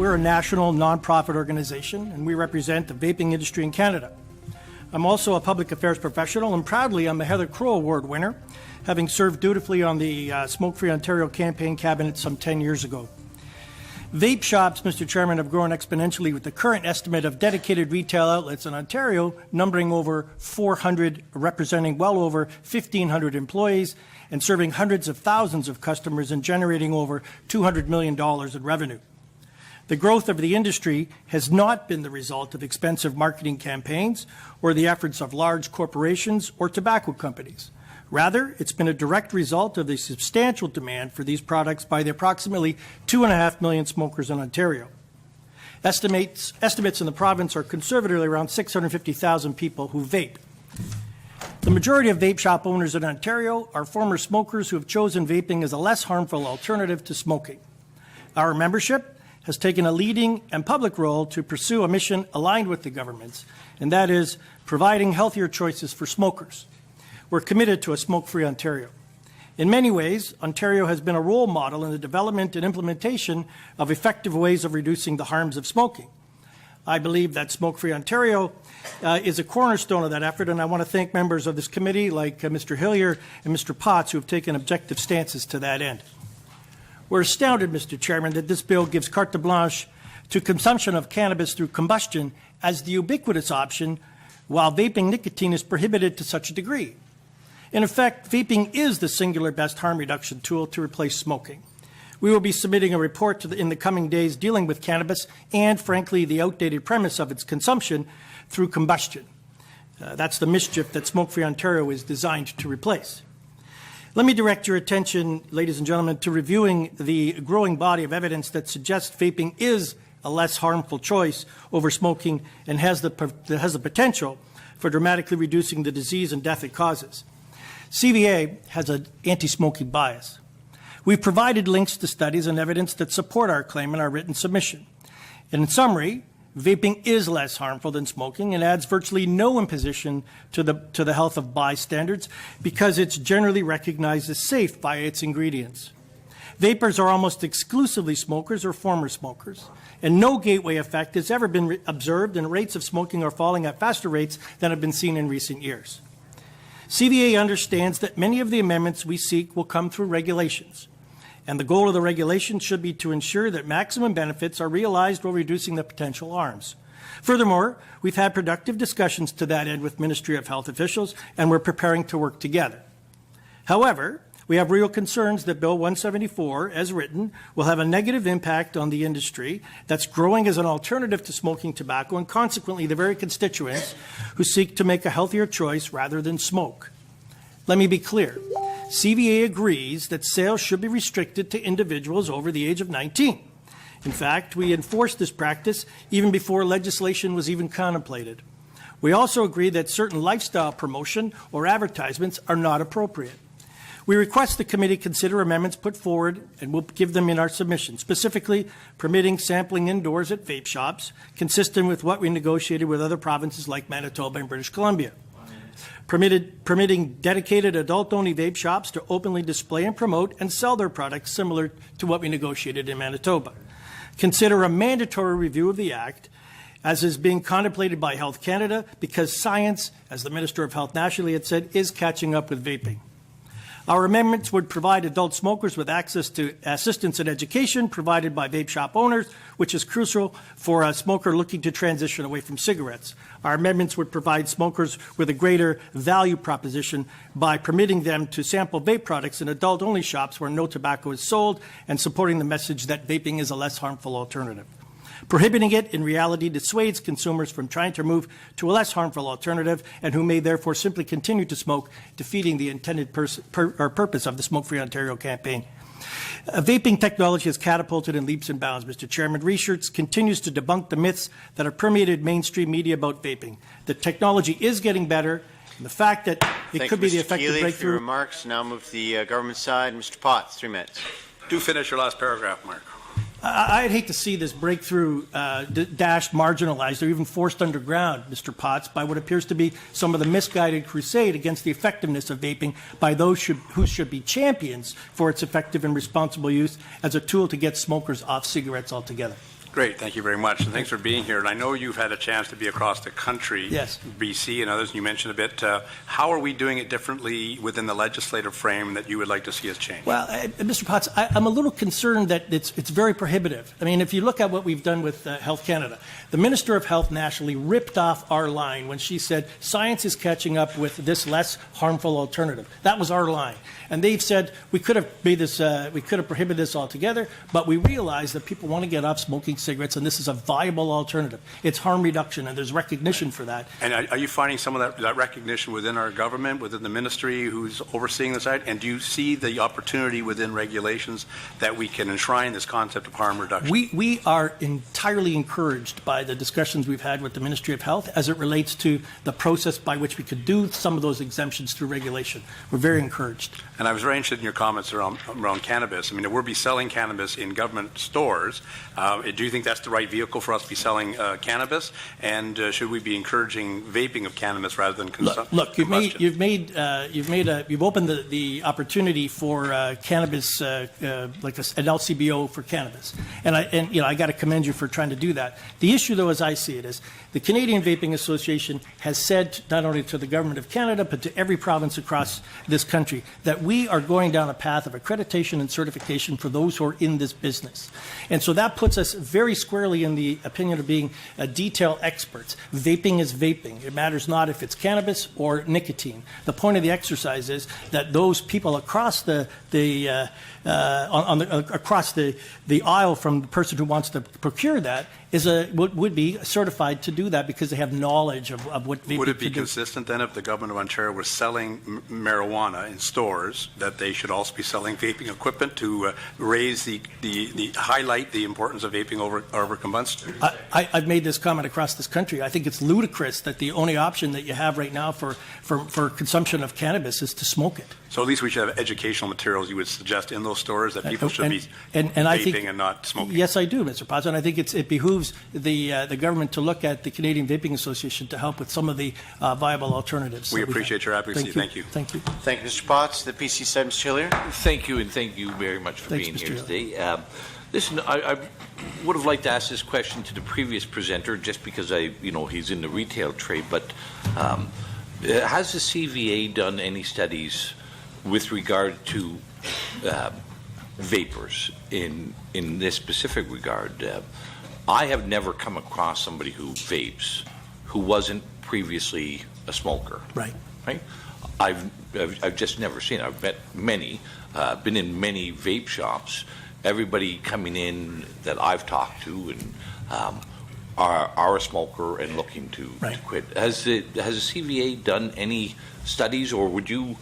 We're a national nonprofit organization, and we represent the vaping industry in Canada. I'm also a public affairs professional, and proudly I'm a Heather Crow Award winner, having served dutifully on the Smoke-Free Ontario campaign cabinet some 10 years ago. Vape shops, Mr. Chairman, have grown exponentially, with the current estimate of dedicated retail outlets in Ontario numbering over 400, representing well over 1,500 employees and serving hundreds of thousands of customers and generating over $200 million in revenue. The growth of the industry has not been the result of expensive marketing campaigns or the efforts of large corporations or tobacco companies. Rather, it's been a direct result of the substantial demand for these products by the approximately 2.5 million smokers in Ontario. Estimates in the province are conservatively around 650,000 people who vape. The majority of vape shop owners in Ontario are former smokers who have chosen vaping as a less harmful alternative to smoking. Our membership has taken a leading and public role to pursue a mission aligned with the government's, and that is providing healthier choices for smokers. We're committed to a smoke-free Ontario. In many ways, Ontario has been a role model in the development and implementation of effective ways of reducing the harms of smoking. I believe that Smoke-Free Ontario is a cornerstone of that effort, and I want to thank members of this committee like Mr. Hillier and Mr. Potts who have taken objective stances to that end. We're astounded, Mr. Chairman, that this bill gives carte blanche to consumption of cannabis through combustion as the ubiquitous option, while vaping nicotine is prohibited to such a degree. In effect, vaping is the singular best harm reduction tool to replace smoking. We will be submitting a report in the coming days dealing with cannabis and, frankly, the outdated premise of its consumption through combustion. That's the mischief that Smoke-Free Ontario is designed to replace. Let me direct your attention, ladies and gentlemen, to reviewing the growing body of evidence that suggests vaping is a less harmful choice over smoking and has the potential for dramatically reducing the disease and death it causes. CVA has an anti-smoking bias. We've provided links to studies and evidence that support our claim in our written submission. In summary, vaping is less harmful than smoking and adds virtually no imposition to the health of bystanders because it's generally recognized as safe by its ingredients. Vapers are almost exclusively smokers or former smokers, and no gateway effect has ever been observed, and rates of smoking are falling at faster rates than have been seen in recent years. CVA understands that many of the amendments we seek will come through regulations, and the goal of the regulations should be to ensure that maximum benefits are realized while reducing the potential harms. Furthermore, we've had productive discussions to that end with Ministry of Health officials, and we're preparing to work together. However, we have real concerns that Bill 174, as written, will have a negative impact on the industry that's growing as an alternative to smoking tobacco and consequently the very constituents who seek to make a healthier choice rather than smoke. Let me be clear. CVA agrees that sales should be restricted to individuals over the age of 19. In fact, we enforced this practice even before legislation was even contemplated. We also agree that certain lifestyle promotion or advertisements are not appropriate. We request the committee consider amendments put forward, and we'll give them in our submission, specifically permitting sampling indoors at vape shops, consistent with what we negotiated with other provinces like Manitoba and British Columbia. Permitting dedicated adult-only vape shops to openly display and promote and sell their products similar to what we negotiated in Manitoba. Consider a mandatory review of the Act, as is being contemplated by Health Canada, because science, as the Minister of Health nationally had said, is catching up with vaping. Our amendments would provide adult smokers with access to assistance and education provided by vape shop owners, which is crucial for a smoker looking to transition away from cigarettes. Our amendments would provide smokers with a greater value proposition by permitting them to sample vape products in adult-only shops where no tobacco is sold and supporting the message that vaping is a less harmful alternative. Prohibiting it, in reality, dissuades consumers from trying to move to a less harmful alternative and who may therefore simply continue to smoke, defeating the intended purpose of the Smoke-Free Ontario campaign. Vaping technology has catapulted in leaps and bounds, Mr. Chairman. Research continues to debunk the myths that have permeated mainstream media about vaping. The technology is getting better, and the fact that it could be the effective breakthrough. Thank you, Mr. Kealey, for your remarks. Now move to the government side. Mr. Potts, 3 minutes. Do finish your last paragraph, Mark. I'd hate to see this breakthrough dashed, marginalized, or even forced underground, Mr. Potts, by what appears to be some of the misguided crusade against the effectiveness of vaping by those who should be champions for its effective and responsible use as a tool to get smokers off cigarettes altogether. Great, thank you very much, and thanks for being here. And I know you've had a chance to be across the country, Yes. BC and others, and you mentioned a bit. How are we doing it differently within the legislative frame that you would like to see us change? Well, Mr. Potts, I'm a little concerned that it's very prohibitive. I mean, if you look at what we've done with Health Canada, the Minister of Health nationally ripped off our line when she said science is catching up with this less harmful alternative. That was our line. And they've said we could have made this, we could have prohibited this altogether, but we realize that people want to get off smoking cigarettes, and this is a viable alternative. It's harm reduction, and there's recognition for that. And are you finding some of that recognition within our government, within the ministry who's overseeing this side? And do you see the opportunity within regulations that we can enshrine this concept of harm reduction? We are entirely encouraged by the discussions we've had with the Ministry of Health as it relates to the process by which we could do some of those exemptions through regulation. We're very encouraged. And I was very interested in your comments around cannabis. I mean, we'll be selling cannabis in government stores. Do you think that's the right vehicle for us to be selling cannabis? And should we be encouraging vaping of cannabis rather than consumption? Look, you've opened the opportunity for cannabis, like an LCBO for cannabis, and I got to commend you for trying to do that. The issue, though, as I see it, is the Canadian Vaping Association has said not only to the government of Canada but to every province across this country that we are going down a path of accreditation and certification for those who are in this business, and so that puts us very squarely in the opinion of being detail experts. Vaping is vaping. It matters not if it's cannabis or nicotine. The point of the exercise is that those people across across the aisle from the person who wants to procure that would be certified to do that because they have knowledge of what vaping. Would it be can do. consistent then if the government of Ontario was selling marijuana in stores that they should also be selling vaping equipment to raise the highlight the importance of vaping over combustion? I've made this comment across this country. I think it's ludicrous that the only option that you have right now for consumption of cannabis is to smoke it. So at least we should have educational materials you would suggest in those stores that people should be vaping and not smoking. Yes, I do, Mr. Potts, and I think it behooves the government to look at the Canadian Vaping Association to help with some of the viable alternatives. We appreciate your advocacy. Thank you. Thank you. Thank you, Mr. Potts. The PC side, Mr. Hillier. Thank you, and thank you very much for Thanks, being Mr. here Hillier. today. Listen, I would have liked to ask this question to the previous presenter, just because he's in the retail trade. But has the CVA done any studies with regard to vapors in this specific regard? I have never come across somebody who vapes who wasn't previously a smoker. Right. I've just never seen it. I've met many, been in many vape shops. Everybody coming in that I've talked to and are a smoker and looking to quit. Has the CVA done any studies, or would you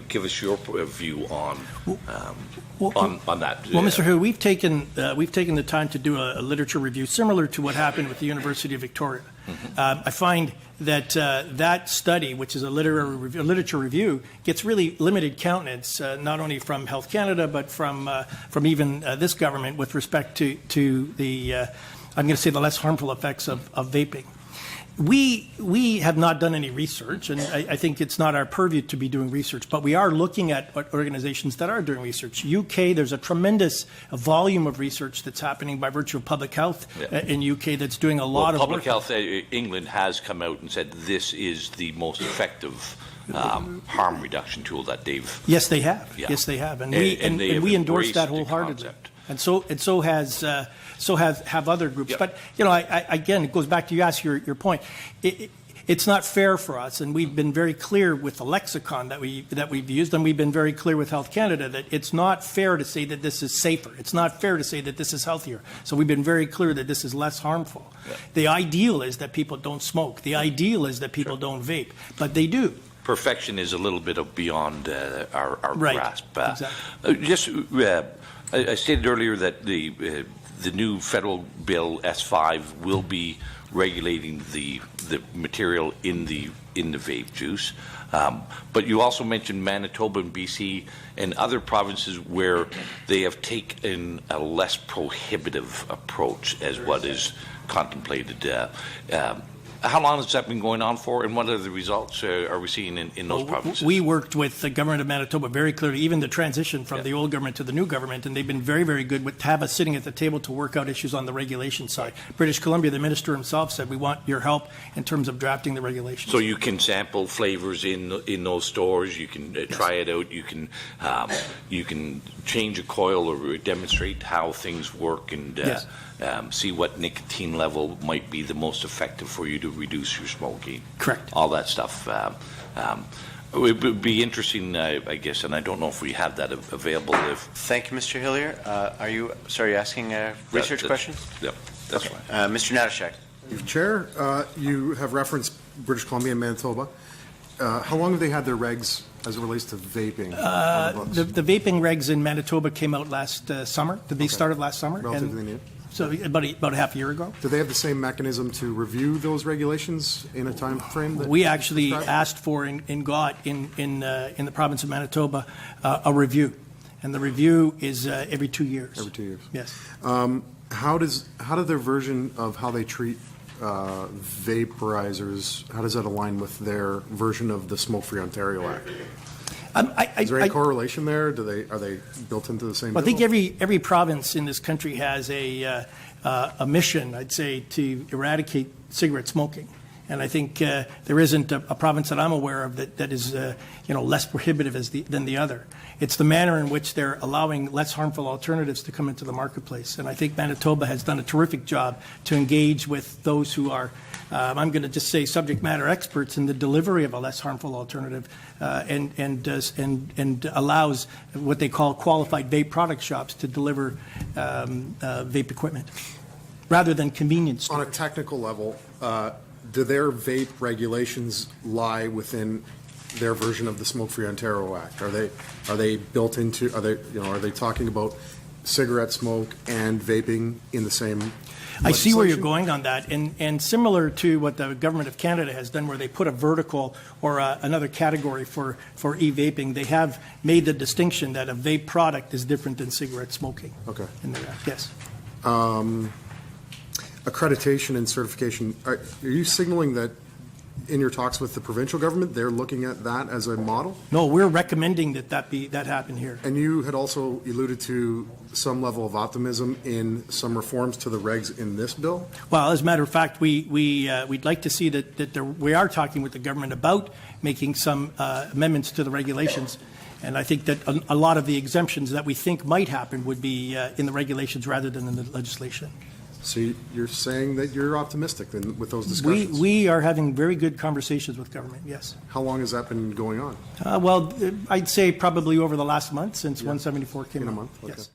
give us your view on that? Well, Mr. Hu, we've taken the time to do a literature review similar to what happened with the University of Victoria. Mm-hmm. I find that that study, which is a literature review, gets really limited countenance, not only from Health Canada but from even this government with respect to the I'm going to say the less harmful effects of vaping. We have not done any research, and I think it's not our purview to be doing research, but we are looking at organizations that are doing research. UK, there's a tremendous volume of research that's happening by virtue of public health in UK that's doing a lot of public work. Health England has come out and said this is the most effective harm reduction tool that they've. Yes, they have. Yeah. Yes, they have, and they we endorse embraced that the wholeheartedly. concept. And so have other groups. Yep. But again, it goes back to you ask your point. It's not fair for us, and we've been very clear with the lexicon that we've used, and we've been very clear with Health Canada that it's not fair to say that this is safer. It's not fair to say that this is healthier. So we've been very clear that this is less harmful. Yeah. The ideal is that people don't smoke. The ideal is that people don't vape, but they do. Perfection is a little bit of beyond our grasp. Exactly. I stated earlier that the new federal bill S5 will be regulating the material in the vape juice, but you also mentioned Manitoba and BC and other provinces where they have taken a less prohibitive approach as what is contemplated. How long has that been going on for, and what are the results are we seeing in those provinces? We worked with the government of Manitoba very clearly, even the transition from the old government to the new government, and they've been very, very good with have us sitting at the table to work out issues on the regulation side. British Columbia, the minister himself said, we want your help in terms of drafting the regulations. So you can sample flavors in those stores. You can try it out. You can change a coil or demonstrate how things work and see what nicotine level might be the most effective for you to reduce your smoking. Correct. All that stuff. It would be interesting, I guess, and I don't know if we have that available. Thank you, Mr. Hillier. Are you asking a research question? Yep, that's right. Mr. Natashak. Chair, you have referenced British Columbia and Manitoba. How long have they had their regs as it relates to vaping? The vaping regs in Manitoba came out last summer. They started last summer. Relatively new. So about a half a year ago. Do they have the same mechanism to review those regulations in a time frame? We actually asked for and got in the province of Manitoba a review, and the review is every 2 years. Every 2 years. Yes. How do their version of how they treat vaporizers, how does that align with their version of the Smoke-Free Ontario Act? Is there any correlation there? Are they built into the same? Well, I think every province in this country has a mission, I'd say, to eradicate cigarette smoking. And I think there isn't a province that I'm aware of that is less prohibitive than the other. It's the manner in which they're allowing less harmful alternatives to come into the marketplace. And I think Manitoba has done a terrific job to engage with those who are, I'm going to just say, subject matter experts in the delivery of a less harmful alternative, and allows what they call qualified vape product shops to deliver vape equipment rather than convenience stores. On a technical level, do their vape regulations lie within their version of the Smoke-Free Ontario Act? Are they built into? Are they talking about cigarette smoke and vaping in the same? I see where you're going on that, and similar to what the Government of Canada has done, where they put a vertical or another category for e-vaping, they have made the distinction that a vape product is different than cigarette smoking. Okay. In the Act, yes. Accreditation and certification. Are you signaling that in your talks with the provincial government, they're looking at that as a model? No, we're recommending that happen here. And you had also alluded to some level of optimism in some reforms to the regs in this bill? Well, as a matter of fact, we'd like to see that we are talking with the government about making some amendments to the regulations. And I think that a lot of the exemptions that we think might happen would be in the regulations rather than in the legislation. So you're saying that you're optimistic then with those discussions? We are having very good conversations with government, yes. How long has that been going on? Well, I'd say probably over the last month since 174 came out. In a month? Okay. Yes.